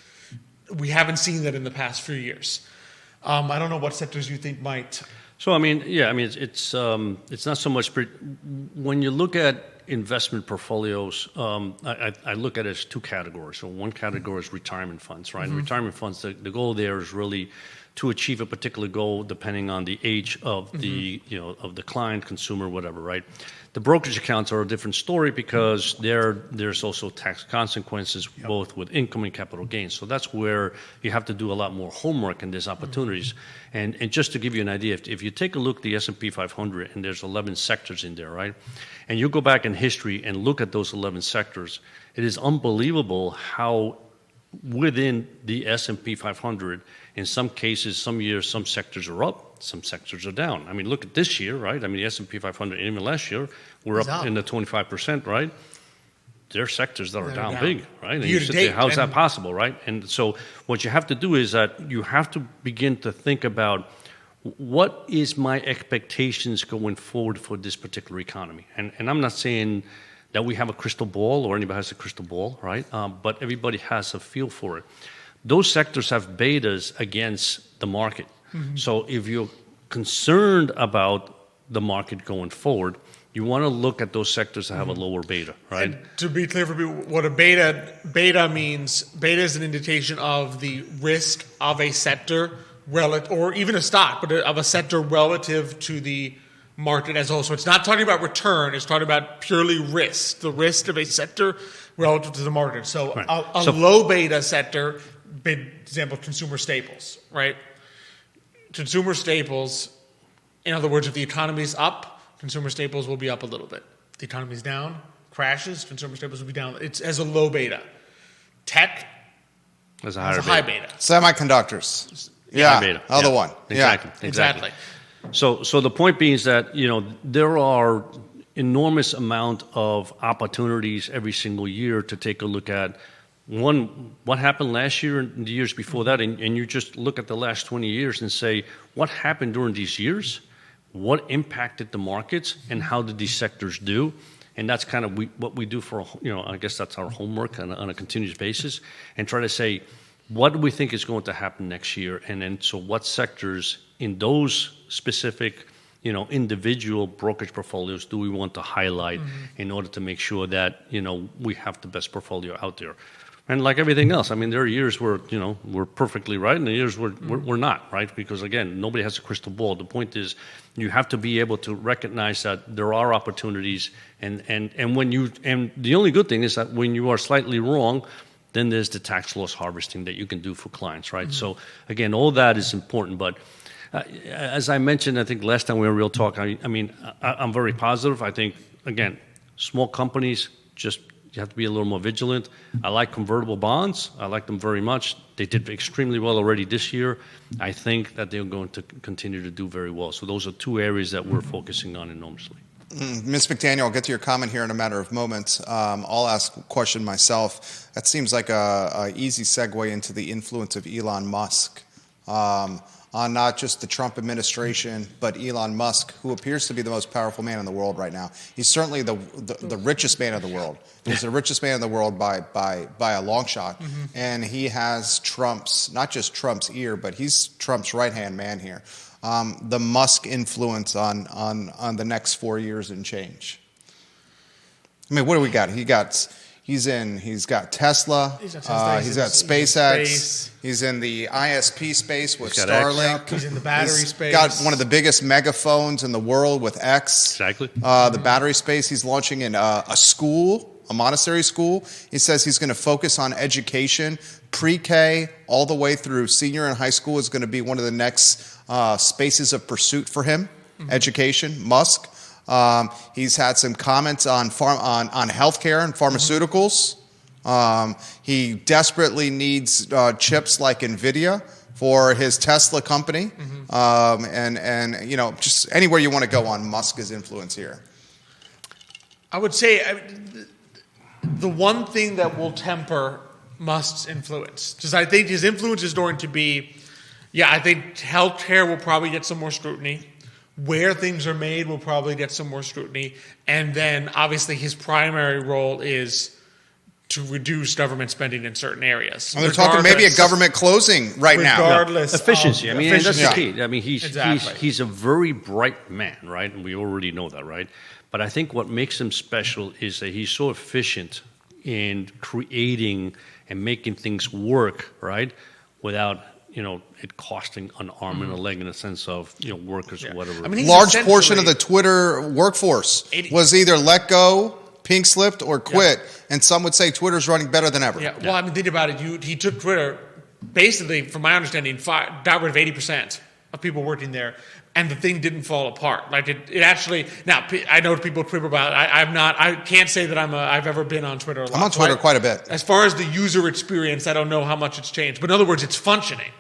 we haven't seen that in the past few years. I don't know what sectors you think might. So I mean, yeah, I mean it's not so much. When you look at investment portfolios, I look at it as two categories. So one category is retirement funds, right? Mm-hmm. Retirement funds, the goal there is really to achieve a particular goal depending on the age of the of the client, consumer, whatever, right? The brokerage accounts are a different story because there's also tax consequences, both with income and capital gains. So that's where you have to do a lot more homework and there's opportunities. And just to give you an idea, if you take a look at the S&P 500 and there's 11 sectors in there, right? And you go back in history and look at those 11 sectors, it is unbelievable how within the S&P 500, in some cases, some years, some sectors are up, some sectors are down. I mean, look at this year, right? I mean, the S&P 500, even last year, we're up in the 25%, right? There are sectors that are down big, right? And you sit there, how's that possible, right? And so what you have to do is that you have to begin to think about what is my expectations going forward for this particular economy. And I'm not saying that we have a crystal ball or anybody has a crystal ball, right? But everybody has a feel for it. Those sectors have betas against the market. Mm-hmm. So if you're concerned about the market going forward, you want to look at those sectors that have a lower beta, right? And to be clear for people, what a beta means, beta is an indication of the risk of a sector, or even a stock, but of a sector relative to the market as a whole. So it's not talking about return, it's talking about purely risk, the risk of a sector relative to the market. So right. a low beta sector, big example, consumer staples, right? Consumer staples, in other words, if the economy is up, consumer staples will be up a little bit. If the economy is down, crashes, consumer staples will be down. It's as a low beta. Tech has a high beta. Semiconductors. Yeah, beta. Other one. Exactly. So the point being is that, there are enormous amount of opportunities every single year to take a look at. One, what happened last year and the years before that, and you just look at the last 20 years and say, what happened during these years? What impacted the markets and how did these sectors do? And that's kind of what we do for, I guess that's our homework on a continuous basis, and try to say, what do we think is going to happen next year? And then, so what sectors in those specific, individual brokerage portfolios do we want to highlight in order to make sure that, we have the best portfolio out there? And like everything else, I mean, there are years where, we're perfectly right and the years where we're not, right? Because again, nobody has a crystal ball. The point is you have to be able to recognize that there are opportunities and the only good thing is that when you are slightly wrong, then there's the tax loss harvesting that you can do for clients, right? Mm-hmm. So again, all that is important, but as I mentioned, I think last time we were Real Talk, I'm very positive. I think, again, small companies, you have to be a little more vigilant. I like convertible bonds. I like them very much. They did extremely well already this year. I think that they're going to continue to do very well. So those are two areas that we're focusing on enormously. Ms. McDaniel, I'll get to your comment here in a matter of moments. I'll ask a question myself. That seems like a easy segue into the influence of Elon Musk on not just the Trump administration, but Elon Musk, who appears to be the most powerful man in the world right now. He's certainly the richest man in the world. He's the richest man in the world by a long shot. Mm-hmm. And he has not just Trump's ear, but he's Trump's right-hand man here. The Musk influence on the next 4 years and change. I mean, what do we got? He's got Tesla. He's got SpaceX. He's in the ISP space with Starlink. He's in the battery space. Got one of the biggest megaphones in the world with X. Exactly. The battery space. He's launching in a Montessori school. He says he's going to focus on education. Pre-K all the way through senior and high school is going to be one of the next spaces of pursuit for him, education, Musk. He's had some comments on healthcare and pharmaceuticals. He desperately needs chips like NVIDIA for his Tesla company. And just anywhere you want to go on Musk's influence here. I would say the one thing that will temper Musk's influence, because I think his influence is going to be, I think healthcare will probably get some more scrutiny. Where things are made will probably get some more scrutiny. And then obviously his primary role is to reduce government spending in certain areas. Well, they're talking maybe a government closing right now. Regardless efficiency. of I mean, that's the efficiency. key. I mean, he's a very bright man, right? And we already know that, right? But I think what makes him special is that he's so efficient in creating and making things work, right? Without it costing an arm and a leg in a sense of workers or whatever. I mean, large portion of the Twitter workforce was either let go, pink slipped, or quit, and some would say Twitter's running better than ever. Yeah. Well, I mean, think about it. He took Twitter, basically, from my understanding, got rid of 80% of people working there, and the thing didn't fall apart. Like it actually. Now, I know people quibble about it. I can't say that I've ever been on Twitter a lot. I'm on Twitter quite a bit. As far as the user experience, I don't know how much it's changed. But in other words, it's functioning.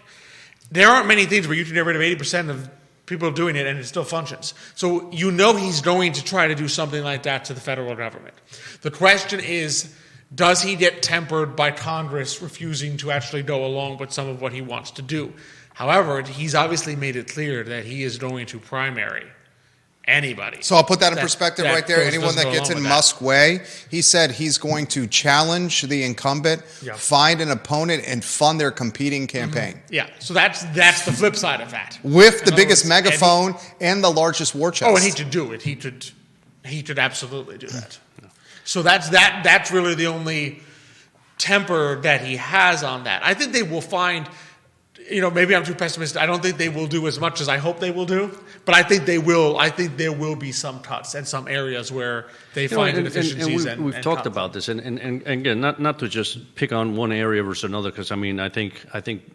There aren't many things where you can get rid of 80% of people doing it and it still functions. So he's going to try to do something like that to the federal government. The question is, does he get tempered by Congress refusing to actually go along with some of what he wants to do? However, he's obviously made it clear that he is going to primary anybody. So I'll put that in perspective right there. Anyone that gets in Musk's way, he said he's going to challenge the incumbent, find an opponent, and fund their competing campaign. Yeah, so that's the flip side of that. With the biggest megaphone and the largest war chest. Oh, and he could do it. He could absolutely do that. So that's really the only temper that he has on that. I think they will find. Maybe I'm too pessimistic. I don't think they will do as much as I hope they will do, but I think they will. I think there will be some cuts in some areas where they find inefficiencies. And we've talked about this, and again, not to just pick on one area versus another, because I mean, I think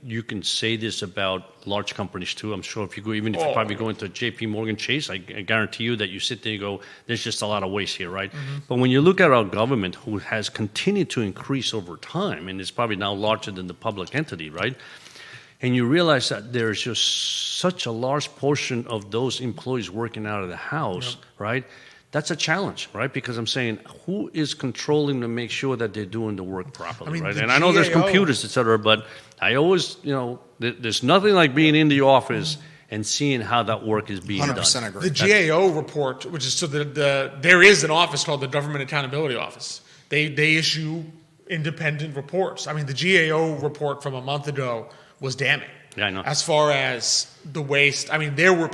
you can say this about large companies too. I'm sure if you probably go into J.P. Morgan Chase, I guarantee you that you sit there and go, there's just a lot of waste here, right? But when you look at our government, who has continued to increase over time, and is probably now larger than the public entity, right? And you realize that there's just such a large portion of those employees working out of the house, right? That's a challenge, right? Because I'm saying, who is controlling to make sure that they're doing the work properly, right? And I know there's computers, et cetera, but I always, there's nothing like being in the office and seeing how that work is being 100% done. agree. The GAO report, which is there is an office called the Government Accountability Office. They issue independent reports. I mean, the GAO report from a month ago was damning. Yeah, I know. As far as the waste, I mean, there were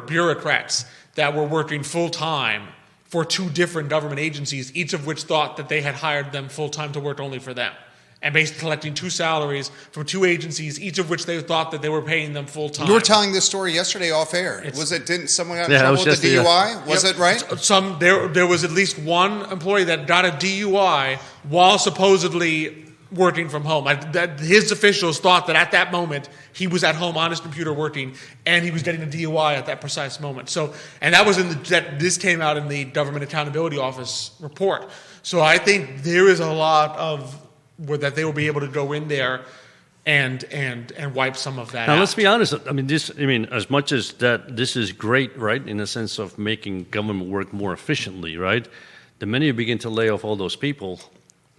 bureaucrats that were working full-time for two different government agencies, each of which thought that they had hired them full-time to work only for them. And basically collecting two salaries from two agencies, each of which they thought that they were paying them full-time. You were telling this story yesterday off air. Didn't someone got in trouble with the DUI? Was it right? There was at least one employee that got a DUI while supposedly working from home. His officials thought that at that moment he was at home on his computer working, and he was getting a DUI at that precise moment. So, and that was this came out in the Government Accountability Office report. So I think there is a lot of that they will be able to go in there and wipe some of that out. Now, let's be honest. I mean, as much as that, this is great, right, in the sense of making government work more efficiently, right? The minute you begin to lay off all those people,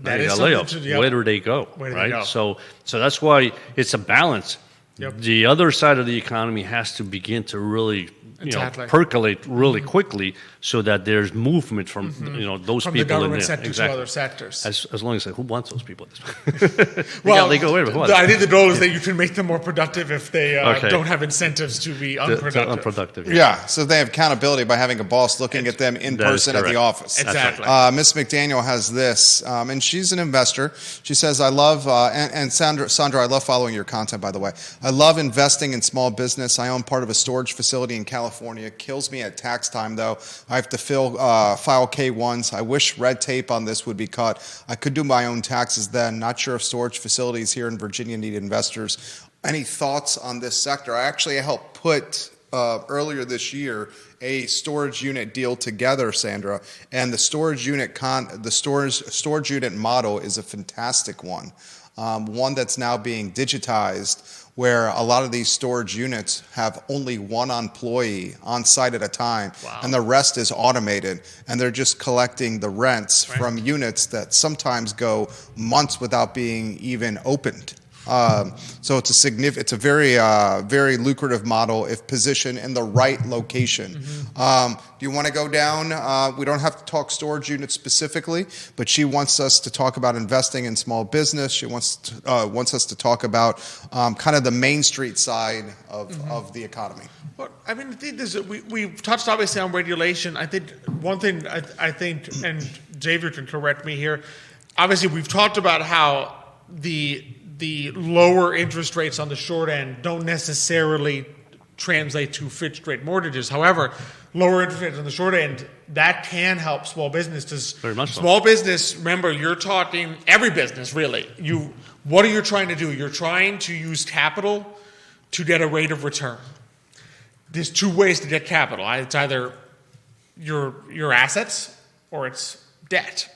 where do they go? Right. So that's why it's a balance. Yep. The other side of the economy has to begin to really percolate really quickly, so that there's movement from those from people the government in there. sector to other sectors. As long as who wants those people? They go wherever. I think the goal is that you can make them more productive if they don't have incentives to be unproductive. Yeah. So they have accountability by having a boss looking at them in person at the office. Exactly. Miss McDaniel has this, and she's an investor. She says, "I love and Sandra, I love following your content. By the way, I love investing in small business. I own part of a storage facility in California. Kills me at tax time though. I have to file K-1s. I wish red tape on this would be cut. I could do my own taxes then. Not sure if storage facilities here in Virginia need investors Any thoughts on this sector? I actually helped put earlier this year a storage unit deal together, Sandra, and the storage unit storage unit model is a fantastic one, one that's now being digitized, where a lot of these storage units have only one employee on site at a time, and the rest is automated, and they're just collecting the rents from units that sometimes go months without being even opened. So it's a very lucrative model if positioned in the right location. Do you want to go down? We don't have to talk storage units specifically, but she wants us to talk about investing in small business. She wants us to talk about kind of the Main Street side of the economy. Well, I mean, I think we've touched obviously on regulation. I think one thing I think, and Xavier can correct me here, obviously we've talked about how the lower interest rates on the short end don't necessarily translate to fixed rate mortgages. However, lower interest rates on the short end, that can help small business. Very much so. Small business, remember, you're talking every business really. What are you trying to do? You're trying to use capital to get a rate of return. There's two ways to get capital. It's either your assets or it's debt.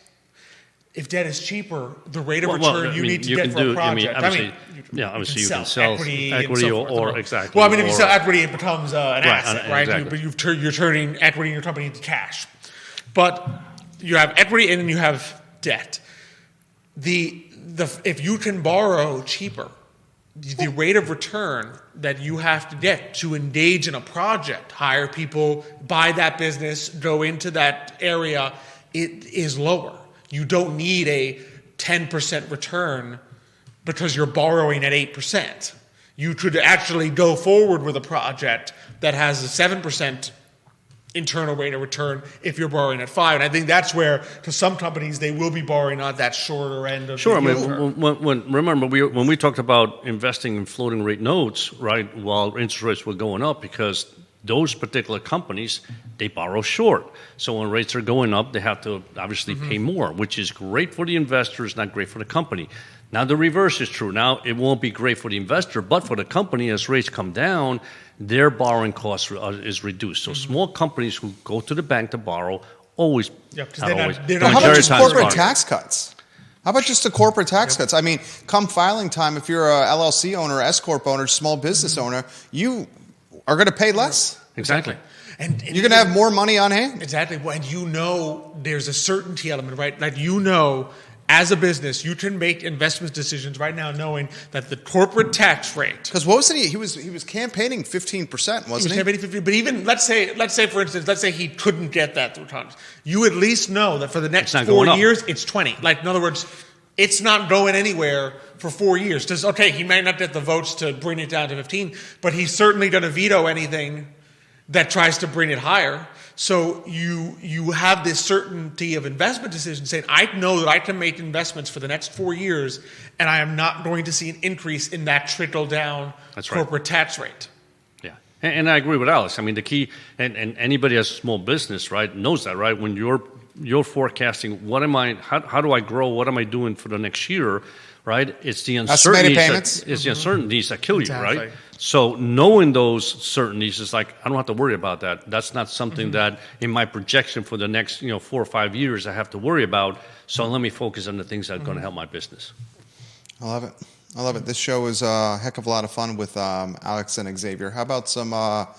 If debt is cheaper, the rate of return you need to get for a project. Obviously you can sell equity or exactly. Well, I mean, if you sell equity, it becomes an asset, right? Exactly. But you're turning equity in your company into cash. But you have equity and then you have debt. If you can borrow cheaper, the rate of return that you have to get to engage in a project, hire people, buy that business, go into that area, it is lower. You don't need a 10% return because you're borrowing at 8%. You could actually go forward with a project that has a 7% internal rate of return if you're borrowing at 5%. And I think that's where, to some companies, they will be borrowing on that shorter end of Sure. the I mean, remember, when we talked about investing in floating rate notes, right, while interest rates were going up, because those particular companies, they borrow short. So when rates are going up, they have to obviously pay more, which is great for the investors, not great for the company. Now, the reverse is true. Now, it won't be great for the investor, but for the company, as rates come down, their borrowing cost is reduced. So small companies who go to the bank to borrow always, they're How about just corporate tax cuts? How about just the corporate tax cuts? I mean, come filing time, if you're a LLC owner, S Corp owner, small business owner, you are going to pay less. Exactly. And you're going to have more money on hand. Exactly. And there's a certainty element, right? Like as a business, you can make investment decisions right now knowing that the corporate tax rate. Because what was it? He was campaigning 15%, wasn't he? Campaigning 15%, but even let's say for instance, he couldn't get that through Congress. You at least know that for the next 4 years, it's 20. Like, in other words, it's not going anywhere for 4 years. Because, okay, he may not get the votes to bring it down to 15, but he's certainly going to veto anything that tries to bring it higher. So you have this certainty of investment decisions saying, I know that I can make investments for the next 4 years, and I am not going to see an increase in that trickle-down corporate tax rate. Yeah, and I agree with Alex. I mean, the key, and anybody has a small business, right, knows that, right? When you're forecasting, how do I grow, what am I doing for the next year, right? It's the uncertainties that kill you, right? So knowing those certainties is like, I don't have to worry about that. That's not something that in my projection for the next 4 or 5 years I have to worry about. So let me focus on the things that are going to help my business. I love it. This show is a heck of a lot of fun with Alex and Xavier. How about some, what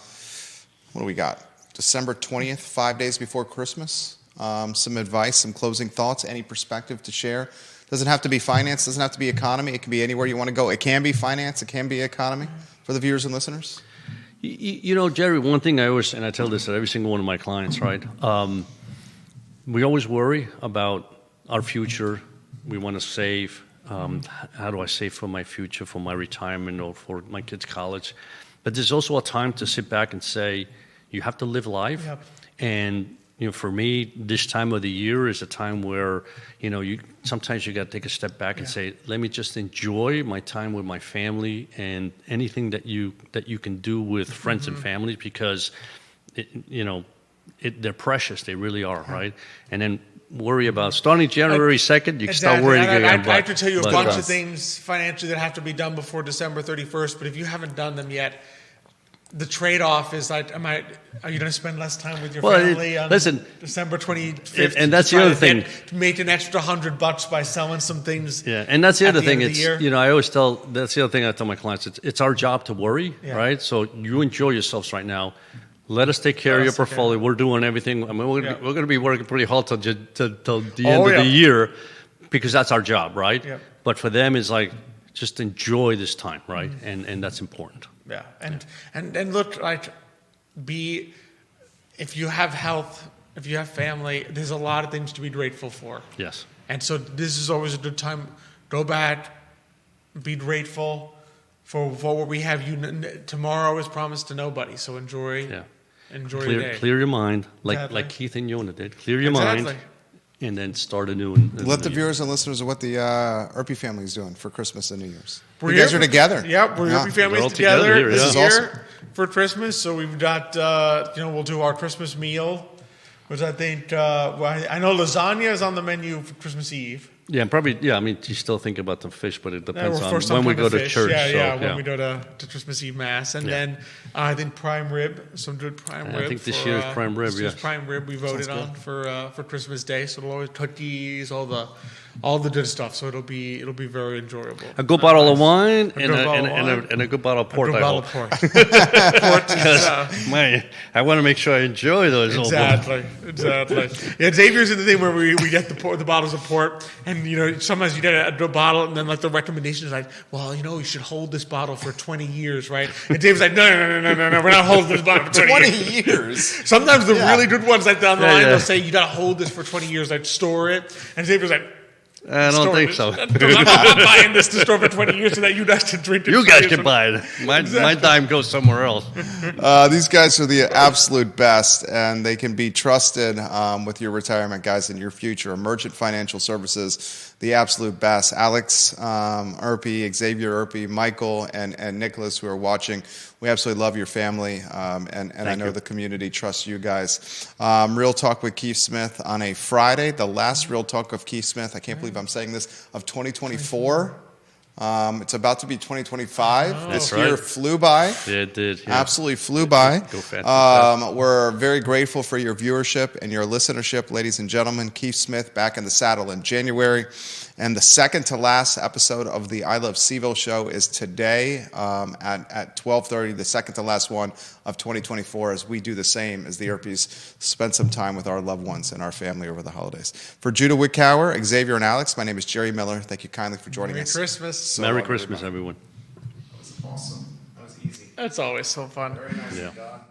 do we got? December 20th, 5 days before Christmas. Some advice, some closing thoughts, any perspective to share. Doesn't have to be finance, doesn't have to be economy. It can be anywhere you want to go. It can be finance, it can be economy for the viewers and listeners. Jerry, one thing and I tell this to every single one of my clients, right? We always worry about our future. We want to save. How do I save for my future, for my retirement, or for my kids' college? But there's also a time to sit back and say, you have to live life. Yep. And for me, this time of the year is a time where, sometimes you got to take a step back and say, let me just enjoy my time with my family and anything that you can do with friends and family, because they're precious. They really are, right? And then worry about. Starting January 2nd, you can start Exactly. worrying And again. I have to tell you a bunch does. of things financially that have to be done before December 31st, but if you haven't done them yet, the trade-off is like, are you going to spend less time with your family on December 25th? And that's the other thing. To make an extra $100 by selling some things. Yeah, and that's the other thing. It's I always tell. That's the other thing I tell my clients. It's our job to worry, Yeah. right? So you enjoy yourselves right now. Let us take care of your portfolio. We're doing everything. I mean, we're going to be working pretty hard till the end of the year, because that's our job, right? Yeah. But for them, it's like just enjoy this time, right? And that's important. Yeah, and look, like, if you have health, if you have family, there's a lot of things to be grateful for. Yes. And so this is always a good time. Go back, be grateful for what we have. Tomorrow is promised to nobody, so enjoy. Yeah. Enjoy your day. Clear your mind, Exactly. like Keith and Yonna did. Clear your mind, and then start anew. Let the viewers and listeners of what the Urpí family is doing for Christmas and New Year's. We're You guys here are together. Yep, we're Urpí We're families all together together here, this yeah. year This is awesome. for Christmas. So we've got, we'll do our Christmas meal, which I think, I know lasagna is on the menu for Christmas Eve. Yeah, probably. Yeah, I mean, you still think about the fish, but it depends For on some when we kind go of to fish. church. When we go to Christmas Eve Mass. And Yeah. then I think prime rib, some good prime rib. I think this year's prime rib, This year's yes. prime rib we voted on for Christmas Day. So it'll always cookies, all the good stuff. So it'll be very enjoyable. A good bottle of wine A good bottle of wine. and a good bottle of port. Good I bottle hope. of port. Port is, Man, I want to make sure I enjoy those. Exactly. Yeah, Xavier's in the thing where we get the bottles of port, and sometimes you get a bottle, and then like the recommendation is like, well, you should hold this bottle for 20 years, right? And Xavier's like, no, we're not holding this bottle for 20 years. Sometimes the really good ones, like down the line, they'll say you got to hold this for 20 years, like store it, and Xavier's like, I don't think so. I'm not buying this to store for 20 years so that you guys can drink it. You guys can buy it. My dime goes somewhere else. These guys are the absolute best, and they can be trusted with your retirement, guys, in your future. Emergent Financial Services, the absolute best. Alex Urpí, Xavier Urpí, Michael, and Nicholas, who are watching. We absolutely love your family, and I know the community trusts you guys. Real Talk with Keith Smith on a Friday, the last Real Talk of Keith Smith. I can't believe I'm saying this, of 2024. It's about to be 2025. This year flew by. Yeah, it did. Yeah. Absolutely flew by. Go fast. We're very grateful for your viewership and your listenership, ladies and gentlemen. Keith Smith back in the saddle in January. And the second to last episode of the I Love CVille show is today at 12:30, the second to last one of 2024, as we do the same as the Urpís spend some time with our loved ones and our family over the holidays. For Judah Wittkower, Xavier, and Alex, my name is Jerry Miller. Thank you kindly for joining us. Merry Christmas. Merry Christmas, everyone. That was awesome. That was easy. That's always so fun. Very nice. Yeah. God.